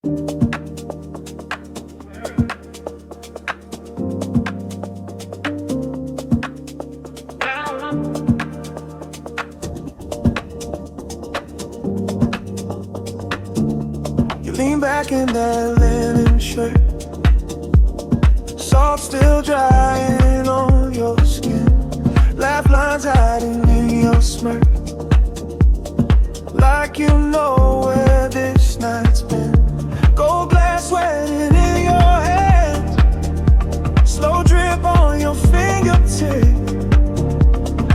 You lean back in that linen shirt, salt still drying on your skin, laugh lines hiding in your smirk, like you know where this night's been. Gold glass sweating in your hands, slow drip on your fingertip.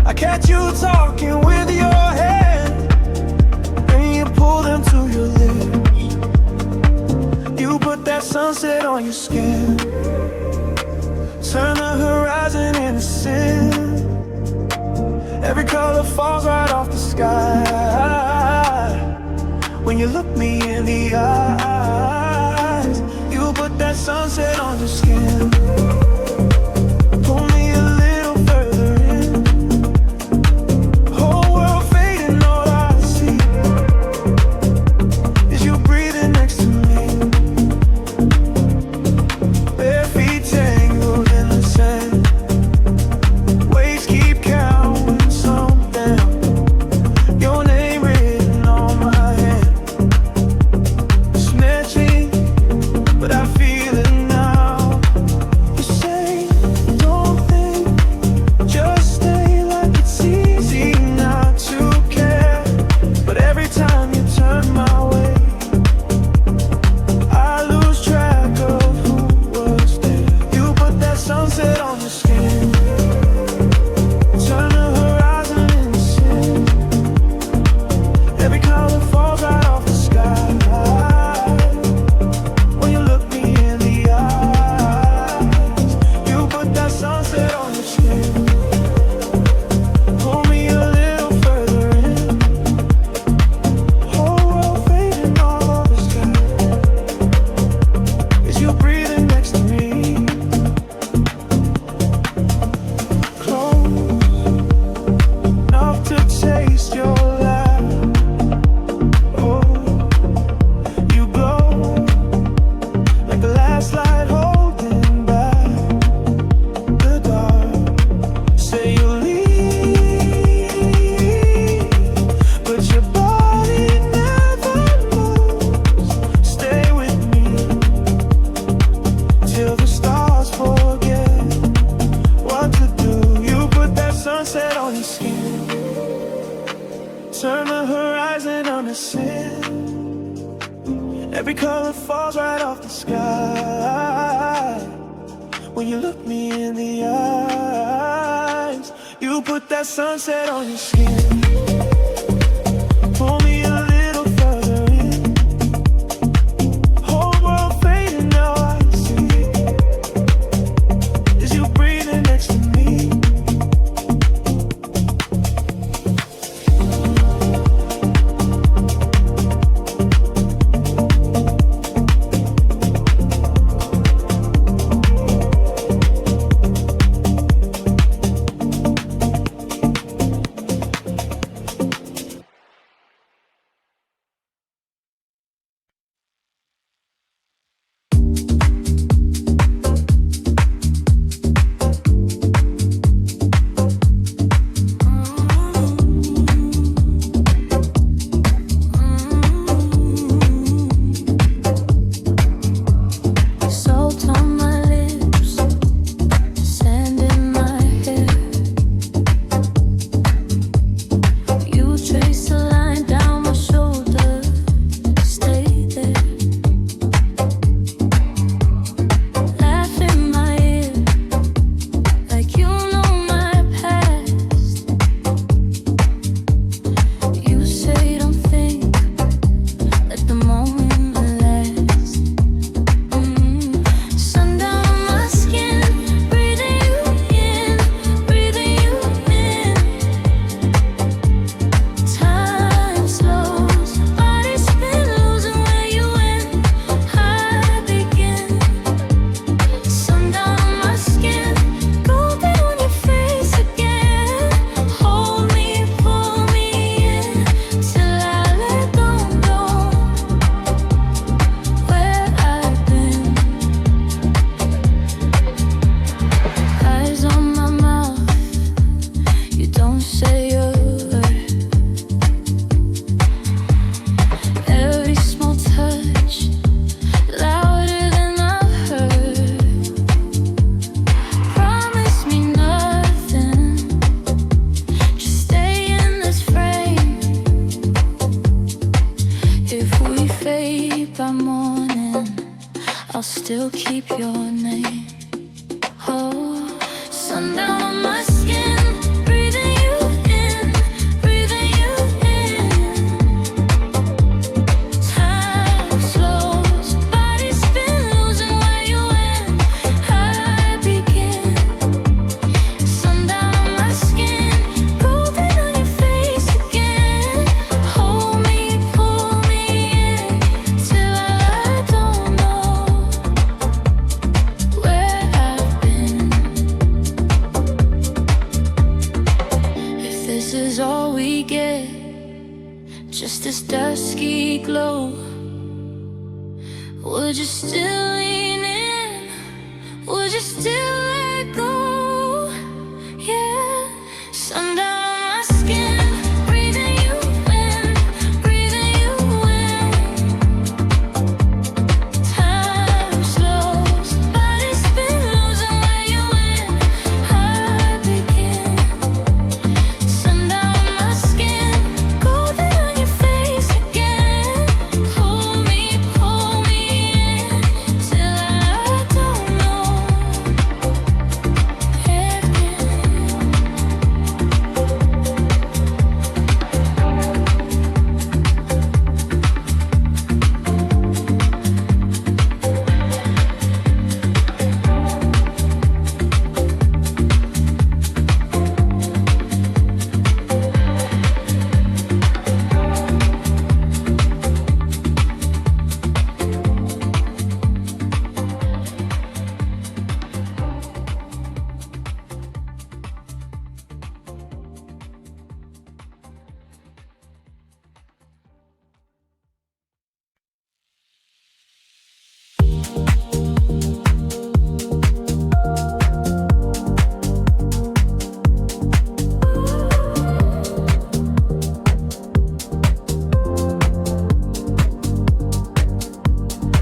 I catch you talking with your hands, and you pull them to your lips. You put that sunset on your skin, turn the horizon into sin. Every color falls right off the sky when you look me in the eyes. You put that sunset on your skin, pull me a little further in. Whole world fading, all I see is you breathing next to me. Bare feet tangled in the sand, waves keep counting some down. Your name written on my hand, snatching, but I feel it now. You say, don't think, just stay, like it's easy not to care. But every time you turn my way, I lose track of who was there. You put that sunset on your skin, turn the horizon into sin. Every color falls right off the sky when you look me in the eyes. You put that sunset on your skin, pull me a little further in. Whole world fading, all of the sky is you breathing next to me. Close enough to taste your laugh. Oh, you glow like a last light holding back the dark. Say you'll leave, but your body never moves. Stay with me till the stars forget what to do. You put that sunset on your skin, turn the horizon on the sin. Every color falls right off the sky when you look me in the eyes. You put that sunset on your skin, pull me a little further in. Whole world fading, now I see is you breathing next to me. morning, I'll still keep your name. Oh, sundown on my skin, breathing you in, breathing you in. Time slows, body spin, losing where you went. I begin. Sundown on my skin, golden on your face again. Hold me, pull me in, till I don't know where I've been. If this is all we get, just this dusky glow, would you still lean in? Would you still let go? Yeah, sundown on my skin, breathing you in, breathing you in. Time slows, body spin, losing where you went. I begin. Sundown on my skin, golden on your face again. Pull me in, till I don't know again.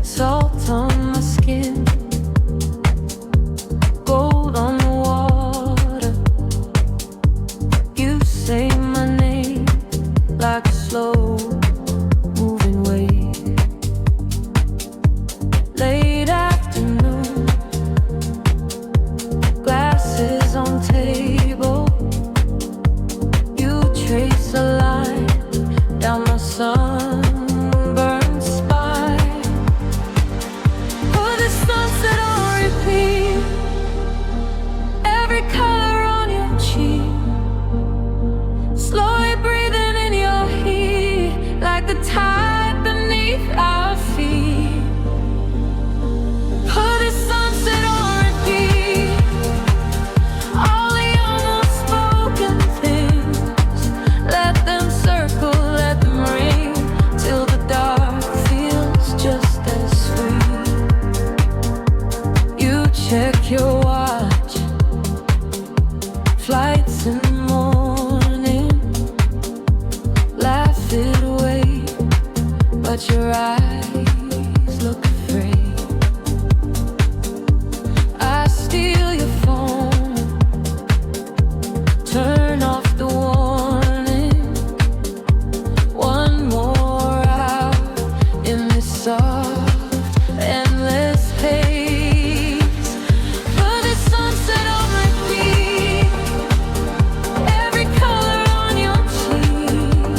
Salt on my skin, gold on the water. You say my name like a slow moving wave. Late afternoon, glasses on table. You trace a line down my sunburned spine. Put the sunset on repeat, every color on your cheek. Slowly breathing in your heat, like the tide beneath our feet. Put the sunset on repeat, all the unspoken things. Let them circle, let them ring, till the dark feels just as sweet. You check your watch, flights in the morning. Laugh it away, but your eyes look afraid. I steal your phone, turn off the warning. One more hour in this soft, endless haze. Put the sunset on repeat, every color on your cheek.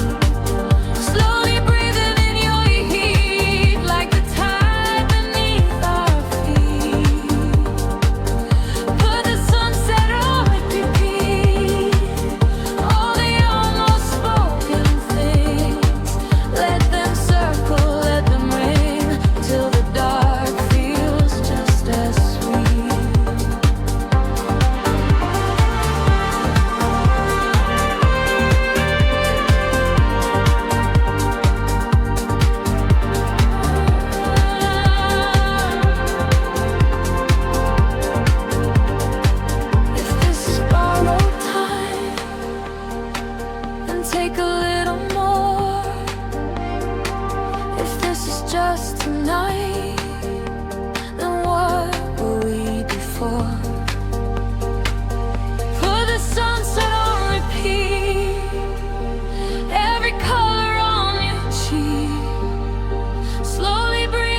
Slowly breathing in your heat, like the tide beneath our feet. Put the sunset on repeat, all the almost spoken things. Let them circle, let them ring, till the dark feels just as sweet. If this is borrowed time, then take a little more. If this is just tonight, then what were we before? Put the sunset on repeat, every color on your cheek. Slowly breathe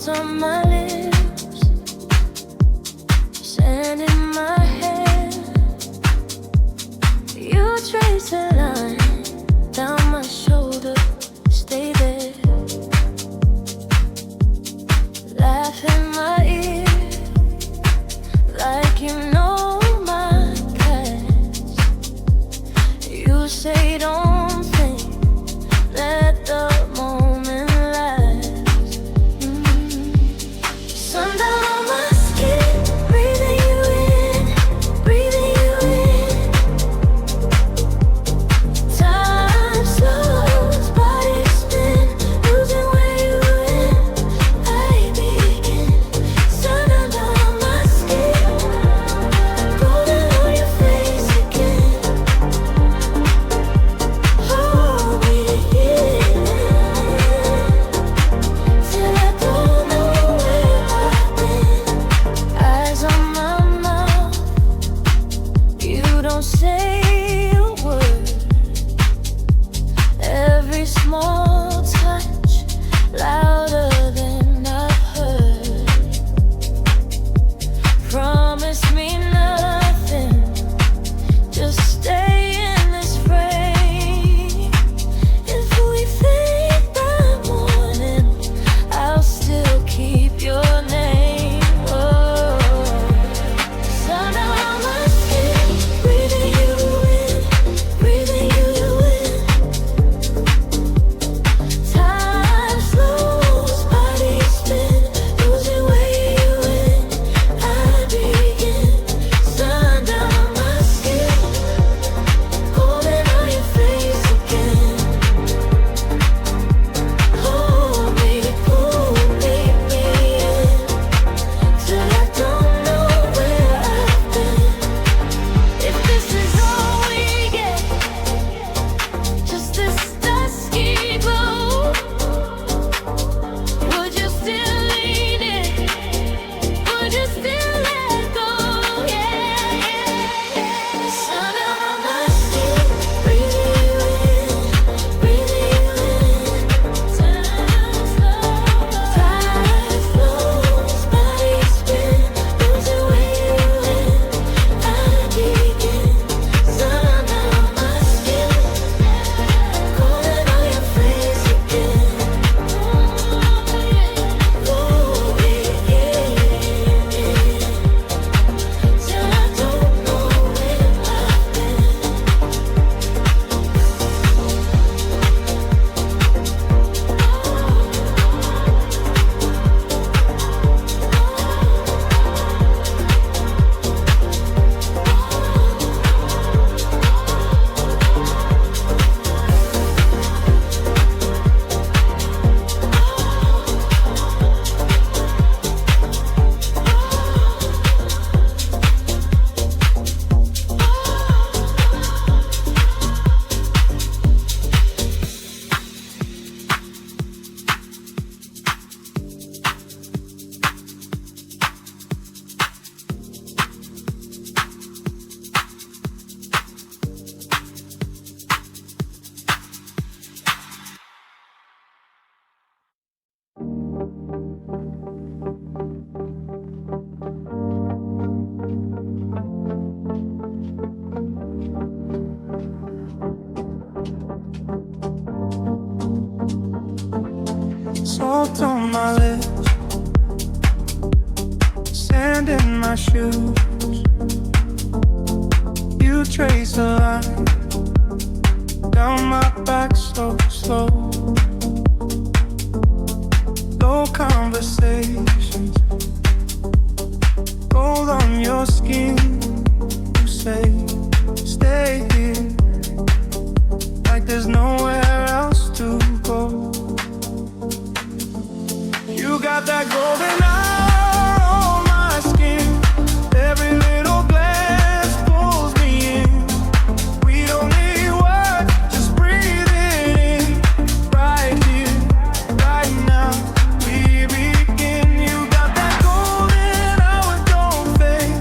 on my lips, sand in my hair. You trace a line down my shoulder, stay there. Laugh in my ear, like you know my past. You say don't think, let the moment last. Sundown on my skin, breathing you in, breathing you in. Time slows, body spin, losing where you went. I begin. Sundown on my skin, golden on your face again. Hold me in, till I don't know where I've been. Eyes on my mouth, you don't say a word. Every small touch, louder than I've heard. Promise me nothing, just stay in this frame. If we fade by morning, I'll still keep your name. Oh, sundown on my skin, breathing you in, breathing you in. Time slows, body spin, losing where you went. I begin. Sundown on my skin, golden on your face again. Hold me, pull me in, till I don't know where I've been. If this is all we get, just this dusky glow, would you still lean in? Would you still let go? Yeah, yeah, yeah. Sundown on my skin, breathing you in, breathing you in. Time flows, body spin, losing where you went. I begin. Sundown on my skin, golden on your face again. Hold me in, till I don't know where I've been. Salt on my lips, sand in my shoes. You trace a line down my back, slow, slow. Low conversations, gold on your skin. You say, stay here, like there's nowhere else to go. You got that golden hour on my skin. Every little glance pulls me in. We don't need words, just breathe it in. Right here, right now, we begin. You got that golden hour, don't fade.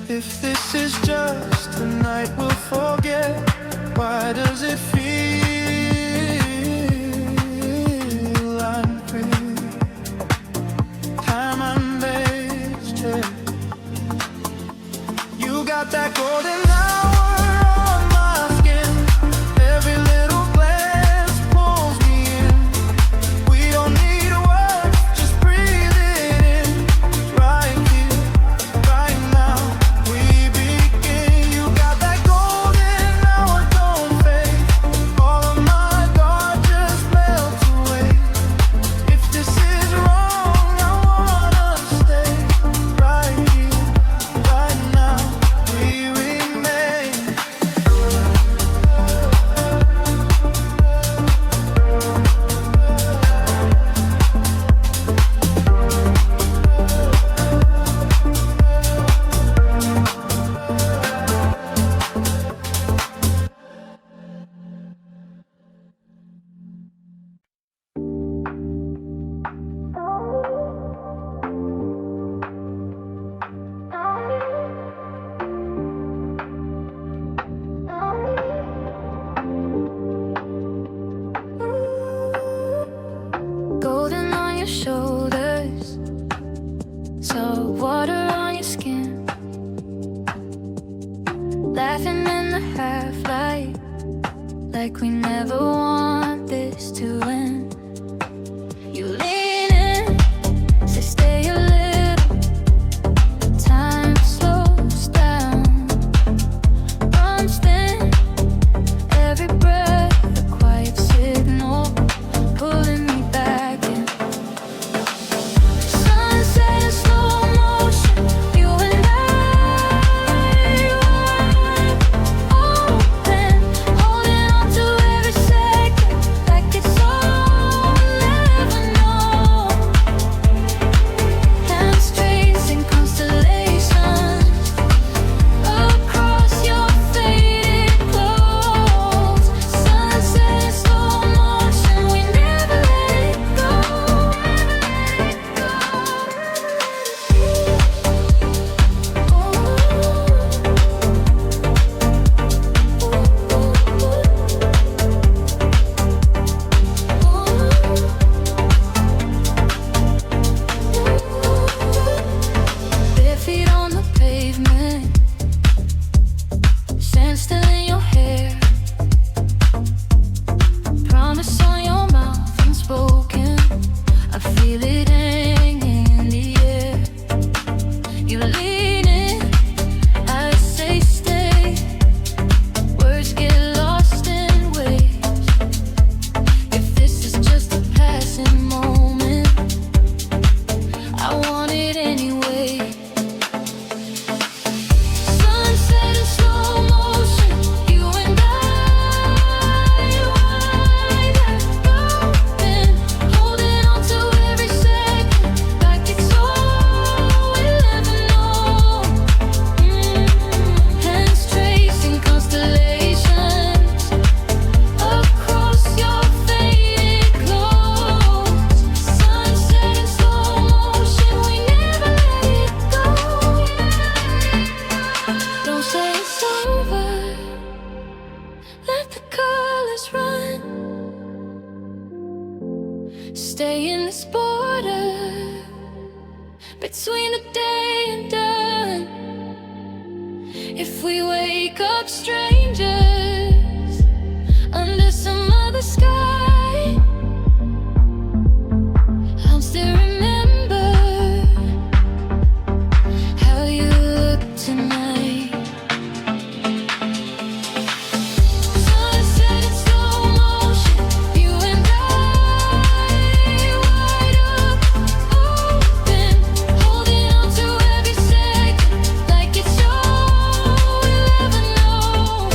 If this is just a night we'll forget, why does it feel unreal? Time and wasted. You got that golden hour on my skin. Every little glance pulls me in. We don't need words, just breathe it in. Right here, right now, we begin. You got that golden hour, don't fade. All of my guard just melts away. If this is wrong, I wanna stay. Right here, right now, we remain. Golden on your shoulders, salt water on your skin, laughing in the half light, like we never want this to end. You lean in, say stay a little, time slows down, runs thin, every breath a quiet signal, pulling me back in. Sunset in slow motion, you and I wide open, holding on to every second like it's all we'll ever know. Hands tracing constellations across your faded clothes. Sunset in slow motion, we never let it go. Bare feet on the pavement, sand still in your hair, promise on your mouth unspoken. I feel it hanging in the air. You lean in, I say stay. Words get lost in waves. If this is just a passing moment, I want it anyway. Sunset in slow motion, you and I wide open, holding on to every second like it's all we'll ever know. Hands tracing constellations across your faded clothes. Sunset in slow motion, we never let it go. Don't say it's over, let the colors run. Stay in this border between the day and done. If we wake up strangers under some other sky, I'll still remember how you look tonight. Sunset in slow motion, you and I wide open, holding on to every second like it's all we'll ever know.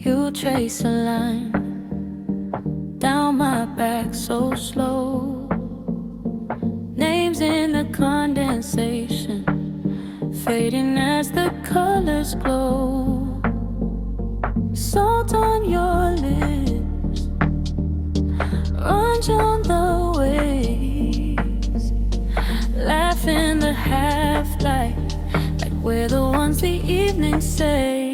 You trace a line down my back so slow. Names in the condensation, fading as the colors glow. Salt on your lips, orange on the waves. Laugh in the half light, like we're the ones the evening say.